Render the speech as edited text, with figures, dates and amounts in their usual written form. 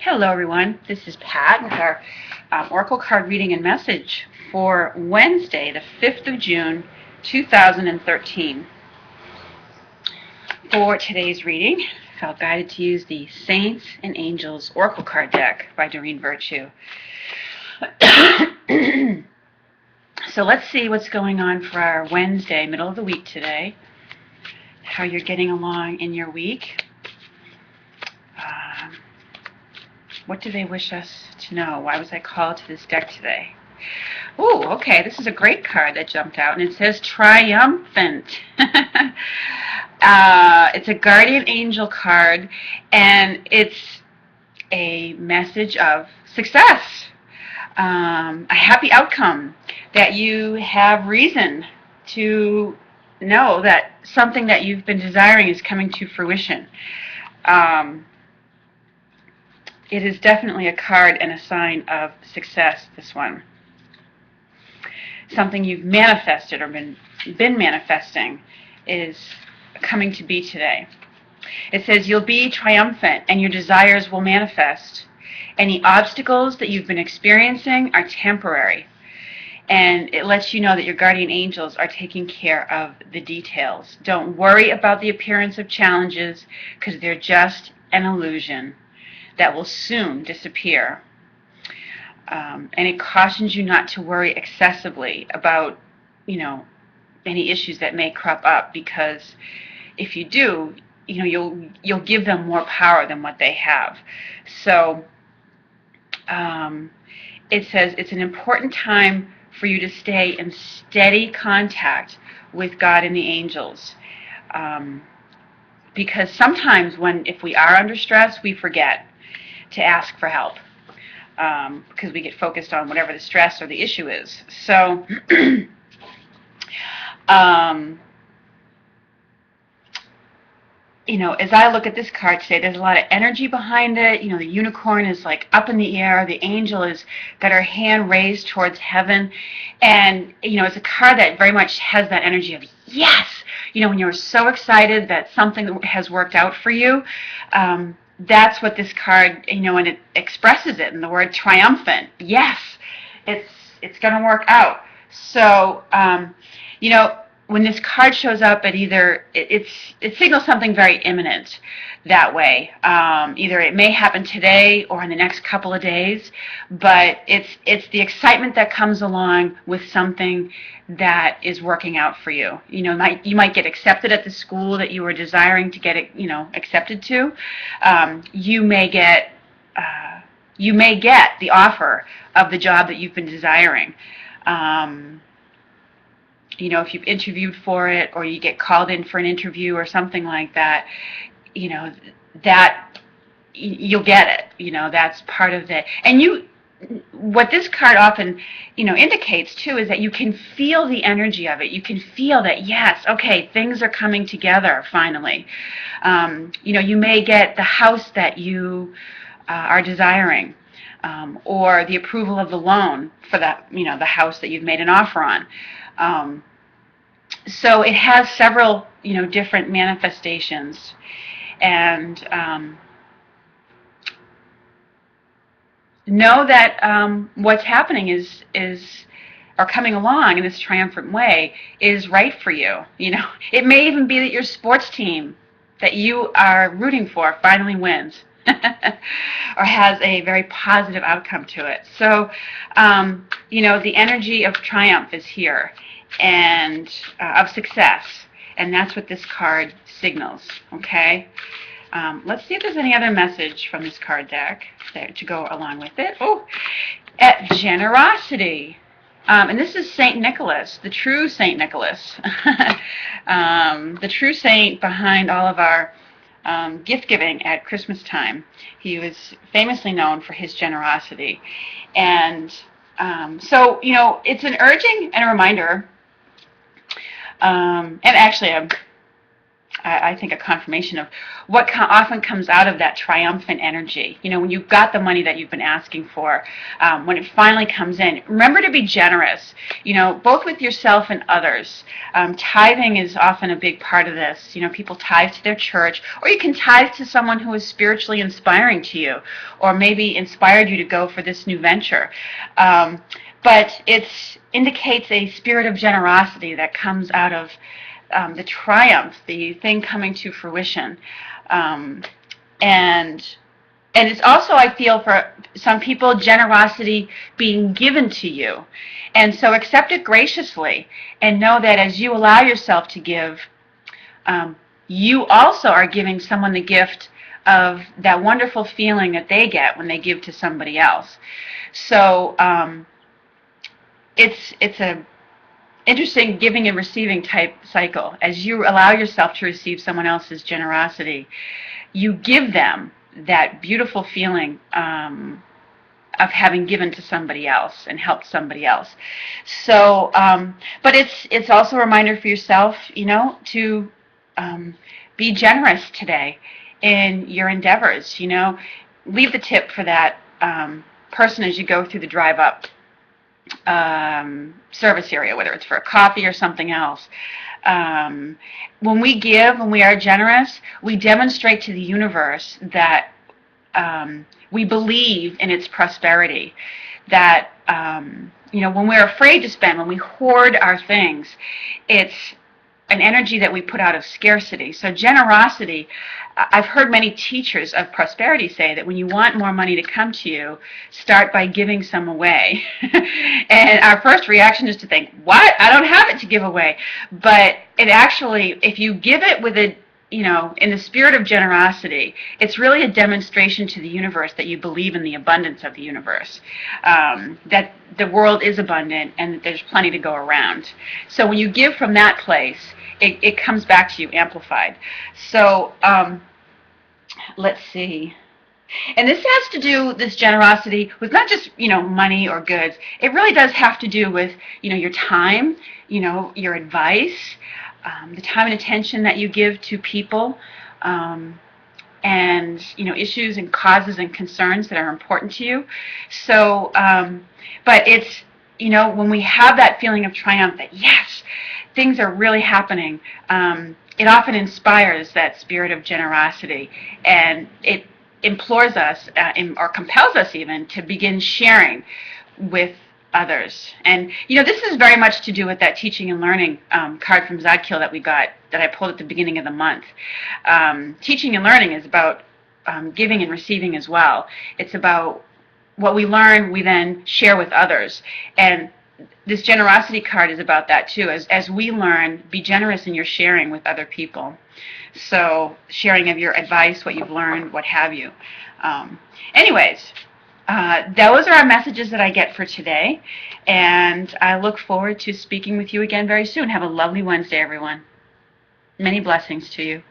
Hello, everyone. This is Pat with our Oracle card reading and message for Wednesday, the 5th of June, 2013. For today's reading, I felt guided to use the Saints and Angels Oracle card deck by Doreen Virtue. So let's see what's going on for our Wednesday, middle of the week today, how you're getting along in your week. What do they wish us to know? Why was I called to this deck today? Ooh, okay, this is a great card that jumped out, and it says Triumphant. It's a guardian angel card, and it's a message of success, a happy outcome, that you have reason to know that something that you've been desiring is coming to fruition. It is definitely a card and a sign of success, this one. Something you've manifested or been manifesting is coming to be today. It says you'll be triumphant and your desires will manifest. Any obstacles that you've been experiencing are temporary. And it lets you know that your guardian angels are taking care of the details. Don't worry about the appearance of challenges because they're just an illusion that will soon disappear. And it cautions you not to worry excessively about, any issues that may crop up, because if you do, you'll give them more power than what they have. So it says it's an important time for you to stay in steady contact with God and the angels. Because sometimes if we are under stress, we forget to ask for help because we get focused on whatever the stress or the issue is. So as I look at this card today, there's a lot of energy behind it. The unicorn is like up in the air. The angel is got her hand raised towards heaven. And, it's a card that very much has that energy of yes. When you're so excited that something has worked out for you, that's what this card, and it expresses it in the word triumphant. Yes, it's going to work out. So, when this card shows up, it signals something very imminent that way. Either it may happen today or in the next couple of days, but it's the excitement that comes along with something that is working out for you. You might get accepted at the school that you were desiring to get accepted to. You may get the offer of the job that you've been desiring. If you've interviewed for it or you get called in for an interview or something like that, that you'll get it. That's part of it. And what this card often, indicates too is that you can feel the energy of it. You can feel that, yes, okay, things are coming together finally. You may get the house that you are desiring, or the approval of the loan for that, the house that you've made an offer on. So it has several, different manifestations, and know that what's happening or coming along in this triumphant way is right for you. It may even be that your sports team that you are rooting for finally wins. Or has a very positive outcome to it. So, the energy of triumph is here, and of success, and that's what this card signals. Okay, let's see if there's any other message from this card deck to go along with it. At generosity. And this is Saint Nicholas, the true Saint Nicholas, the true saint behind all of our gift giving at Christmas time. He was famously known for his generosity. And so, it's an urging and a reminder. And actually, I think, a confirmation of what often comes out of that triumphant energy. When you've got the money that you've been asking for, when it finally comes in, remember to be generous, both with yourself and others. Tithing is often a big part of this. People tithe to their church, or you can tithe to someone who is spiritually inspiring to you, or maybe inspired you to go for this new venture. But it indicates a spirit of generosity that comes out of the triumph, the thing coming to fruition. And it's also, I feel, for some people, generosity being given to you. And so accept it graciously and know that as you allow yourself to give, you also are giving someone the gift of that wonderful feeling that they get when they give to somebody else. So it's a interesting giving and receiving type cycle. As you allow yourself to receive someone else's generosity, you give them that beautiful feeling of having given to somebody else and helped somebody else. So, but it's also a reminder for yourself, to be generous today in your endeavors. Leave the tip for that person as you go through the drive-up service area, whether it's for a coffee or something else. When we give, when we are generous, we demonstrate to the universe that we believe in its prosperity. That when we're afraid to spend, when we hoard our things, it's an energy that we put out of scarcity. So generosity, I've heard many teachers of prosperity say that when you want more money to come to you, start by giving some away. And our first reaction is to think, what? I don't have it to give away. But it actually, if you give it with a, in the spirit of generosity, it's really a demonstration to the universe that you believe in the abundance of the universe, that the world is abundant and that there's plenty to go around. So when you give from that place, it comes back to you amplified. So let's see. And this has to do, this generosity, with not just, money or goods. It really does have to do with, your time, your advice, the time and attention that you give to people, and, issues and causes and concerns that are important to you. So, but it's, when we have that feeling of triumph that, yes, things are really happening, it often inspires that spirit of generosity, and it implores us, or compels us even, to begin sharing with others. And this is very much to do with that teaching and learning card from Zadkiel that we got, that I pulled at the beginning of the month. Teaching and learning is about giving and receiving as well. It's about what we learn, we then share with others. And this generosity card is about that too. As we learn, be generous in your sharing with other people. So sharing of your advice, what you've learned, what have you. Anyways, those are our messages that I get for today, and I look forward to speaking with you again very soon. Have a lovely Wednesday, everyone. Many blessings to you.